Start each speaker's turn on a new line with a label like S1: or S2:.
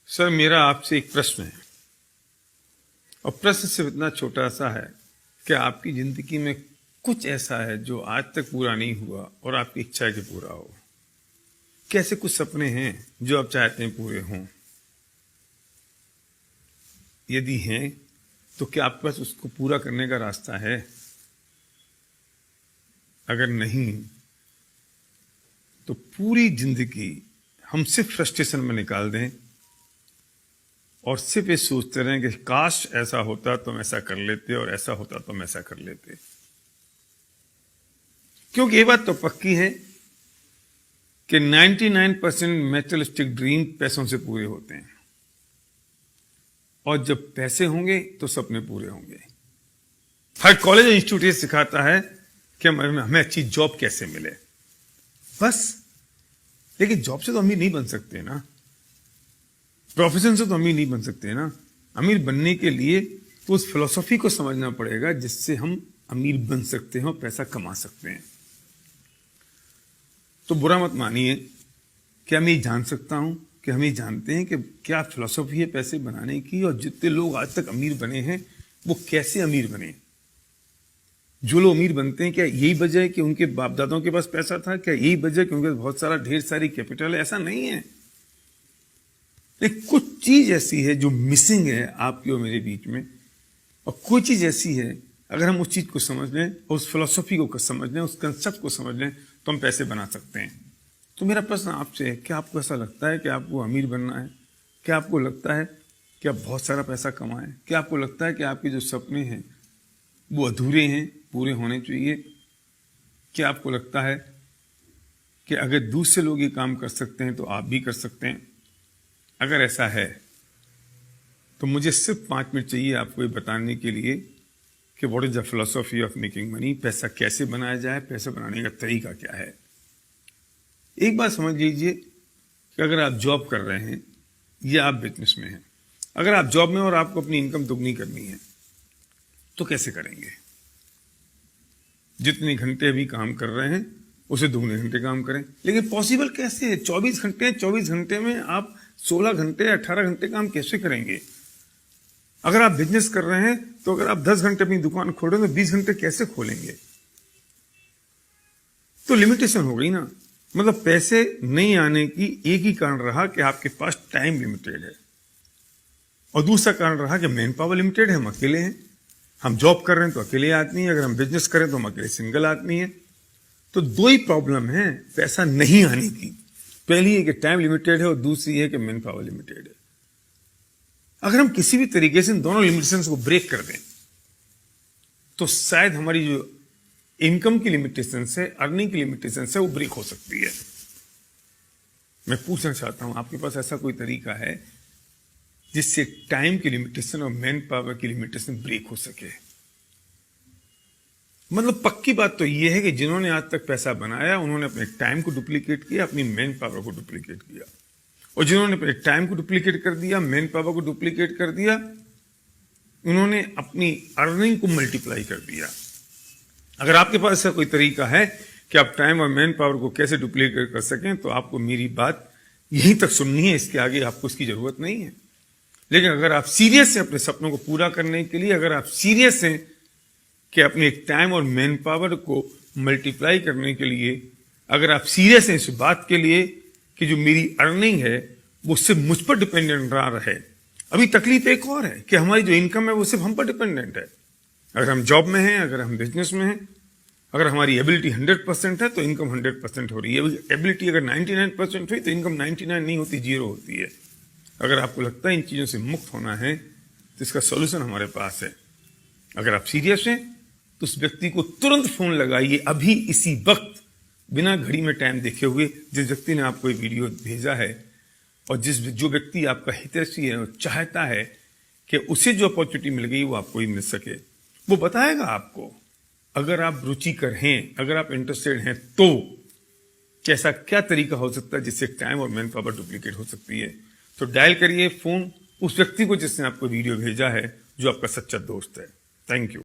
S1: Sir, मेरा आपसे एक प्रश्न है और प्रश्न सिर्फ इतना छोटा सा है कि आपकी जिंदगी में कुछ ऐसा है जो आज तक पूरा नहीं हुआ और आपकी इच्छा है कि पूरा हो। कैसे कुछ सपने हैं जो आप चाहते हैं पूरे हों? यदि हैं तो क्या आपके पास उसको पूरा करने का रास्ता है? अगर नहीं तो पूरी जिंदगी हम सिर्फ फ्रस्ट्रेशन में निकाल दें और सिर्फ ये सोचते रहें कि काश ऐसा होता तो हम ऐसा कर लेते और ऐसा होता तो हम ऐसा कर लेते। क्योंकि ये बात तो पक्की है कि 99% मैटेरियलिस्टिक ड्रीम पैसों से पूरे होते हैं और जब पैसे होंगे तो सपने पूरे होंगे। हर कॉलेज इंस्टीट्यूट ये सिखाता है कि हमें अच्छी जॉब कैसे मिले, बस। लेकिन जॉब से तो अमीर नहीं बन सकते ना, प्रोफेशन से तो अमीर नहीं बन सकते ना। अमीर बनने के लिए तो उस फिलॉसफी को समझना पड़ेगा जिससे हम अमीर बन सकते हैं और पैसा कमा सकते हैं। तो बुरा मत मानिए कि मैं जान सकता हूं कि हम ये जानते हैं कि क्या फिलॉसफी है पैसे बनाने की, और जितने लोग आज तक अमीर बने हैं वो कैसे अमीर बने। जो लोग अमीर बनते हैं, क्या यही वजह है कि उनके बाप दादाओं के पास पैसा था? क्या यही वजह है कि उनके पास बहुत सारा ढेर सारी कैपिटल है? ऐसा नहीं है। लेकिन कुछ चीज ऐसी है जो मिसिंग है आपकी और मेरे बीच में, और कोई चीज ऐसी है अगर हम उस चीज को समझ लें, उस फिलॉसफी को समझ लें, उस कंसेप्ट को समझ लें, तो हम पैसे बना सकते हैं। तो मेरा प्रश्न आपसे है, क्या आपको ऐसा लगता है कि आपको अमीर बनना है? क्या आपको लगता है कि आप बहुत सारा पैसा कमाएं? क्या आपको लगता है कि आपके जो सपने हैं वो अधूरे हैं, पूरे होने चाहिए? क्या आपको लगता है कि अगर दूसरे लोग ये काम कर सकते हैं तो आप भी कर सकते हैं? अगर ऐसा है तो मुझे सिर्फ 5 मिनट चाहिए आपको ये बताने के लिए कि what is the philosophy of making money. पैसा कैसे बनाया जाए, पैसा बनाने का तरीका क्या है। एक बात समझ लीजिए कि अगर आप जॉब कर रहे हैं या आप बिजनेस में हैं, अगर आप जॉब में और आपको अपनी इनकम दुगनी करनी है तो कैसे करेंगे? जितने घंटे अभी काम कर रहे हैं उसे दुगने घंटे काम करें। लेकिन पॉसिबल कैसे है? 24 घंटे, 24 घंटे में आप 16 घंटे, 18 घंटे काम कैसे करेंगे? अगर आप बिजनेस कर रहे हैं तो अगर आप 10 घंटे अपनी दुकान खोलें तो 20 घंटे कैसे खोलेंगे? तो लिमिटेशन हो गई ना। मतलब पैसे नहीं आने की एक ही कारण रहा कि आपके पास टाइम लिमिटेड है, और दूसरा कारण रहा कि मैन पावर लिमिटेड है, हम अकेले हैं। हम जॉब कर रहे हैं तो अकेले आदमी है, अगर हम बिजनेस करें तो हम अकेले सिंगल आदमी है। तो दो ही प्रॉब्लम है पैसा नहीं आने की। पहली है कि टाइम लिमिटेड है और दूसरी है कि मैन पावर लिमिटेड है। अगर हम किसी भी तरीके से इन दोनों लिमिटेशंस को ब्रेक कर दें तो शायद हमारी जो इनकम की लिमिटेशन है, अर्निंग की लिमिटेशन है, वो ब्रेक हो सकती है। मैं पूछना चाहता हूं, आपके पास ऐसा कोई तरीका है जिससे टाइम की लिमिटेशन और मैन पावर की लिमिटेशन ब्रेक हो सके? मतलब पक्की बात तो यह है कि जिन्होंने आज तक पैसा बनाया उन्होंने अपने टाइम को डुप्लीकेट किया, अपनी मैन पावर को डुप्लीकेट किया, और जिन्होंने अपने टाइम को डुप्लीकेट कर दिया, मैन पावर को डुप्लीकेट कर दिया, उन्होंने अपनी अर्निंग को मल्टीप्लाई कर दिया। अगर आपके पास ऐसा कोई तरीका है कि आप टाइम और मैन पावर को कैसे डुप्लीकेट कर सकें तो आपको मेरी बात यहीं तक सुननी है, इसके आगे आपको इसकी जरूरत नहीं है। लेकिन अगर आप सीरियस हैं अपने सपनों को पूरा करने के लिए, अगर आप सीरियस हैं कि अपने टाइम और मैन पावर को मल्टीप्लाई करने के लिए, अगर आप सीरियस हैं इस बात के लिए कि जो मेरी अर्निंग है वो सिर्फ मुझ पर डिपेंडेंट ना रहे। अभी तकलीफ एक और है कि हमारी जो इनकम है वो सिर्फ हम पर डिपेंडेंट है। अगर हम जॉब में हैं, अगर हम बिजनेस में हैं, अगर हमारी एबिलिटी 100% है तो इनकम 100% हो रही है। एबिलिटी अगर 99% हुई तो इनकम 99 नहीं होती, 0 होती है। अगर आपको लगता है इन चीजों से मुक्त होना है तो इसका सॉल्यूशन हमारे पास है। अगर आप सीरियस हैं तो उस व्यक्ति को तुरंत फोन लगाइए, अभी इसी वक्त, बिना घड़ी में टाइम देखे हुए, जिस व्यक्ति ने आपको ये वीडियो भेजा है, और जो व्यक्ति आपका हितैषी है और चाहता है कि उसे जो अपॉर्चुनिटी मिल गई वो आपको ही मिल सके, वो बताएगा आपको। अगर आप रुचिकर हैं, अगर आप इंटरेस्टेड हैं, तो कैसा क्या तरीका हो सकता है जिससे टाइम और मैन पावर डुप्लीकेट हो सकती है। तो डायल करिए फोन उस व्यक्ति को जिसने आपको वीडियो भेजा है, जो आपका सच्चा दोस्त है। Thank you.